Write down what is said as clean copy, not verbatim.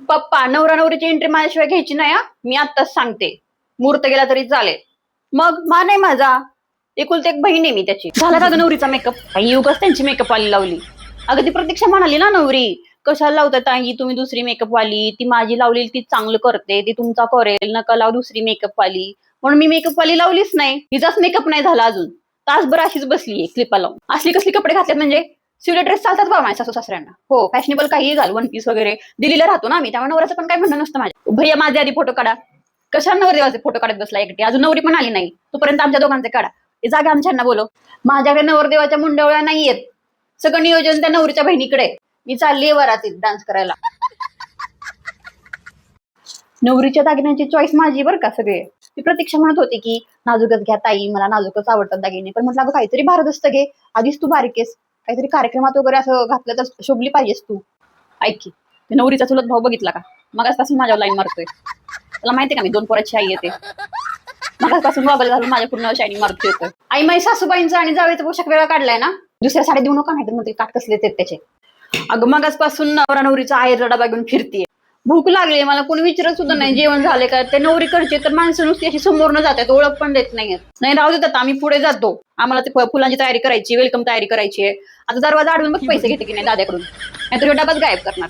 पप्पा नवरा नवरीची एंट्री माझ्याशिवाय घ्यायची नाही हा. मी आत्ताच सांगते. मुहूर्त गेला तरी चालेल. मग मा नाही माझा एकुलती एक बहीण आहे मी त्याची. झाला का ग नवरीचा मेकअप? काही युगच त्यांची मेकअप वाली लावली. अगं ती प्रतीक्षा म्हणाली ना नवरी कशाला लावतात ताई तुम्ही दुसरी मेकअप वाली, ती माझी लावलेली ती चांगलं करते, ती तुमचा करेल, नका लाव दुसरी मेकअप वाली. म्हणून मी मेकअप वाली लावलीच नाही. तिचाच मेकअप नाही झाला अजून. तासभर अशीच बसलीये क्लिपा लावून. असली कसली कपडे घातलेत म्हणजे सिल्क ड्रेस चालतात बा माझ्या सासू सासऱ्यांना. हो फॅशनेबल काही घाल, वन पीस वगैरे दिल्लीला राहतो ना आम्ही, त्यामुळे नवऱ्याचं पण काही म्हणणं नसतं माझ्या. भैया माझे आधी फोटो काढा. कशाला नवरदेवाचे फोटो काढत बसला एकटे? अजून नवरी पण आली नाही तोपर्यंत आमच्या दोघांचे काढा. ते जागा आमच्यांना बोलव. माझ्याकडे नवरदेवाच्या मुंडवळ्या नाहीयेत. सगळं नियोजन त्या नवरीच्या बहिणीकडे. मी चाललीये वरातीत डान्स करायला. नवरीच्या दागिन्यांची चॉईस माझी बरं का सगळे. ती प्रतीक्षा म्हणत होती की नाजूकच घ्या ताई, मला नाजूकच आवडतात दागिने. पण म्हटलं अगं काहीतरी भारदस्त घे, आधीच तू बारीकेस, काहीतरी कार्यक्रमात वगैरे असं घातलं तर शोभली पाहिजेस तू. ऐक की नवरीचा चुलत भाऊ बघितला का? मगाचपासून माझ्यावर लाईन मारतोय. त्याला माहितीये का मी 2 पोराची आई येते. मगाचपासून बाबा झालं माझ्या पूर्ण शायनिंग मार्क येतोय. आई माई सासूबाईंचा आणि जावेचा पोशाख वेगळा काढलाय ना. दुसऱ्या साडी देऊ नका, नाही तर मग काट कसले ते त्याचे. अगं मगाचपासून नवरा नवरीचा आहेर डबा घेऊन फिरतीये. भूक लागली मला, कोणी विचारत सुद्धा नाही जेवण झाले का. ते नवरी करते तर माणसं नुसती अशी समोरनं जातात, ओळख पण देत नाहीयेत. नाही राहू देतात, आम्ही पुढे जातो. आम्हाला ते फुलांची तयारी करायची, वेलकम तयारी करायची आहे. आता दरवाजा अडवून बघ पैसे घेते की नाही दाद्याकडून, नाहीतर डबाच गायब करणार.